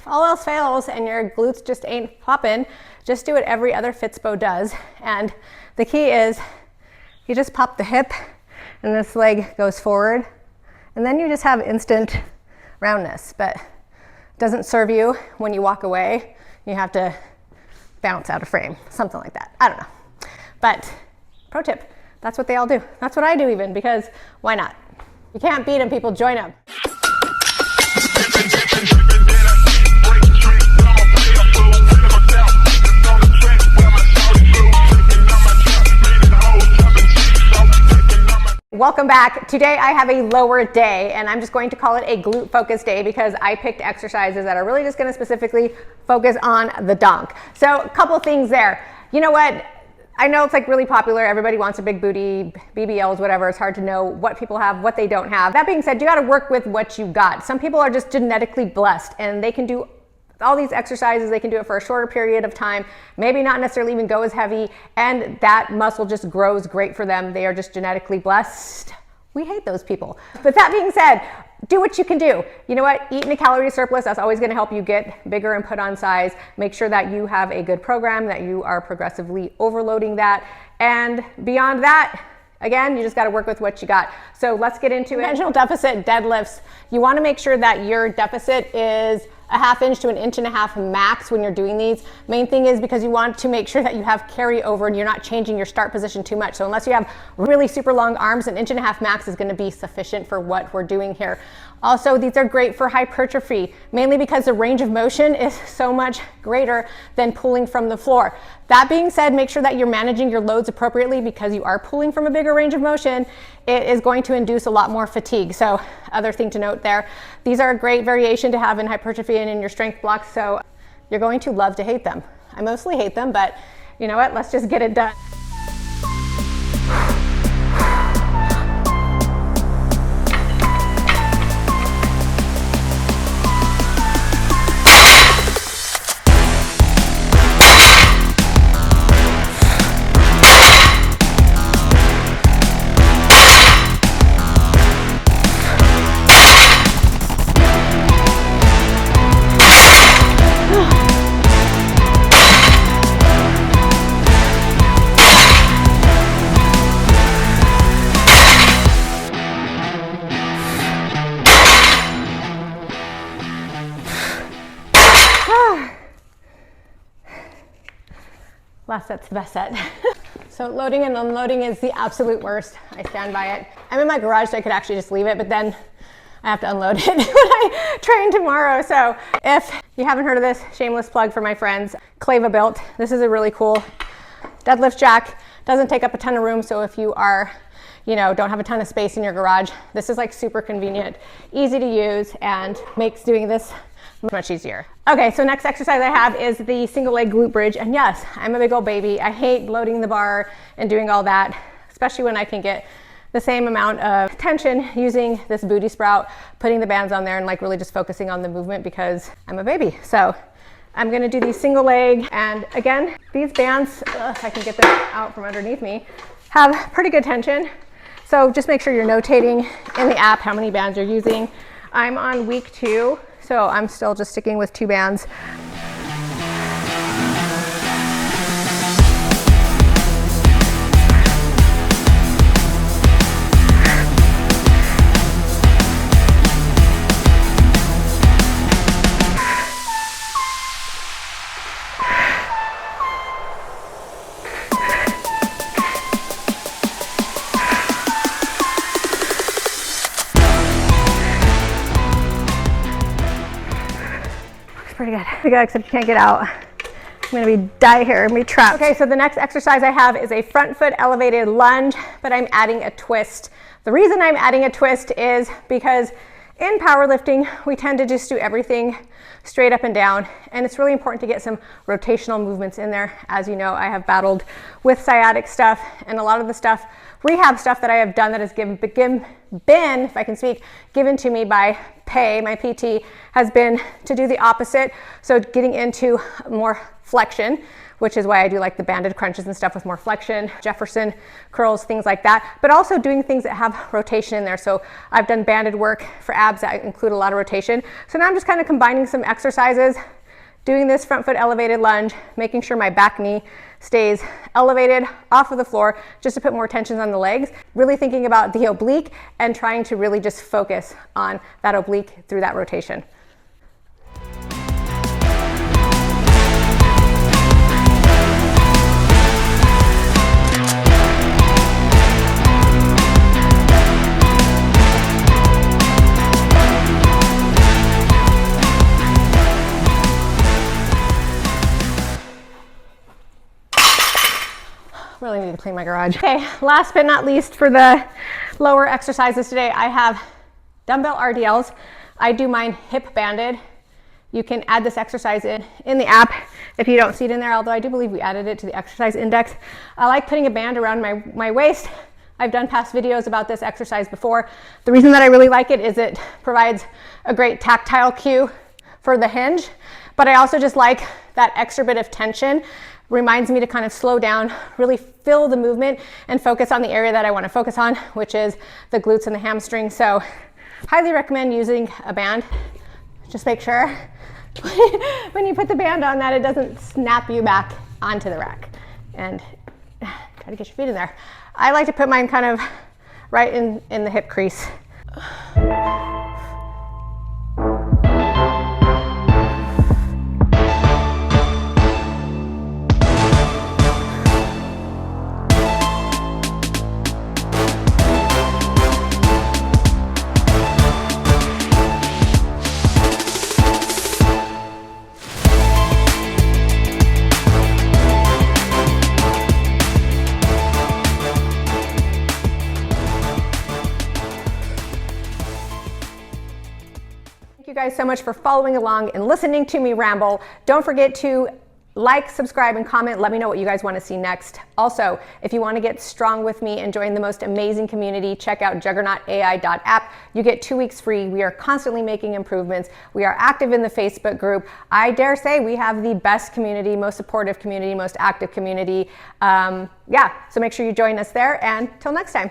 all else fails and your glutes just ain't popping, just do what every other Fitspo does. And the key is you just pop the hip and this leg goes forward, and then you just have instant roundness, but it doesn't serve you when you walk away. You have to bounce out of frame, something like that. I don't know. But pro tip, that's what they all do. That's what I do even, because why not? You can't beat them, people, join them. Welcome back. Today I have a lower day, and I'm just going to call it a glute focus day because I picked exercises that are really just going to specifically focus on the donk. So a couple things there. You know what? I know it's like really popular. Everybody wants a big booty, BBLs, whatever. It's hard to know what people have, what they don't have. That being said, you got to work with what you got. Some people are just genetically blessed and they can do all these exercises. They can do it for a shorter period of time, maybe not necessarily even go as heavy, and that muscle just grows great for them. They are just genetically blessed. We hate those people. But that being said, do what you can do. You know what? Eat in a calorie surplus. That's always going to help you get bigger and put on size. Make sure that you have a good program, that you are progressively overloading that. And beyond that, again, you just got to work with what you got. So let's get into conventional deficit deadlifts. You want to make sure that your deficit is a 1/2 inch to 1.5 inches max when you're doing these. Main thing is because you want to make sure that you have carryover and you're not changing your start position too much. So unless you have really super long arms, 1.5 inches max is going to be sufficient for what we're doing here. Also, these are great for hypertrophy, mainly because the range of motion is so much greater than pulling from the floor. That being said, make sure that you're managing your loads appropriately because you are pulling from a bigger range of motion. It is going to induce a lot more fatigue. So other thing to note there, these are a great variation to have in hypertrophy and in your strength blocks. So you're going to love to hate them. I mostly hate them, but you know what? Let's just get it done. Last set's the best set. So loading and unloading is the absolute worst. I stand by it. I'm in my garage, so I could actually just leave it, but then I have to unload it when I train tomorrow. So if you haven't heard of this, shameless plug for my friends, Clava built. This is a really cool deadlift jack. Doesn't take up a ton of room, so if you are, don't have a ton of space in your garage, this is like super convenient, easy to use, and makes doing this much easier. Okay, so next exercise I have is the single leg glute bridge. And yes, I'm a big old baby. I hate loading the bar and doing all that, especially when I can get the same amount of tension using this booty sprout, putting the bands on there and like really just focusing on the movement because I'm a baby. So I'm gonna do these single leg. And again, these bands, if I can get them out from underneath me, have pretty good tension. So just make sure you're notating in the app how many bands you're using. I'm on week 2. So I'm still just sticking with 2 bands. Pretty good, except you can't get out. I'm gonna die here, I'm gonna be trapped. Okay, so the next exercise I have is a front foot elevated lunge, but I'm adding a twist. The reason I'm adding a twist is because in powerlifting, we tend to just do everything straight up and down, and it's really important to get some rotational movements in there. As you know, I have battled with sciatic stuff, and a lot of the stuff, rehab stuff that I have done that has been, if I can speak, given to me by my PT, has been to do the opposite. So getting into more flexion, which is why I do like the banded crunches and stuff with more flexion, Jefferson curls, things like that, but also doing things that have rotation in there. So I've done banded work for abs that include a lot of rotation. So now I'm just kind of combining some exercises, doing this front foot elevated lunge, making sure my back knee stays elevated off of the floor just to put more tension on the legs, really thinking about the oblique and trying to really just focus on that oblique through that rotation. Really need to clean my garage. Okay, last but not least for the lower exercises today, I have dumbbell RDLs. I do mine hip banded. You can add this exercise in the app if you don't see it in there, although I do believe we added it to the exercise index. I like putting a band around my waist. I've done past videos about this exercise before. The reason that I really like it is it provides a great tactile cue for the hinge, but I also just like that extra bit of tension. Reminds me to kind of slow down, really feel the movement and focus on the area that I want to focus on, which is the glutes and the hamstrings. So highly recommend using a band. Just make sure when you put the band on that it doesn't snap you back onto the rack. And try to get your feet in there. I like to put mine kind of right in the hip crease. Thank you guys so much for following along and listening to me ramble. Don't forget to like, subscribe, and comment. Let me know what you guys want to see next. Also, if you want to get strong with me and join the most amazing community, check out juggernautai.app. You get 2 weeks free. We are constantly making improvements. We are active in the Facebook group. I dare say we have the best community, most supportive community, most active community. So make sure you join us there, and till next time.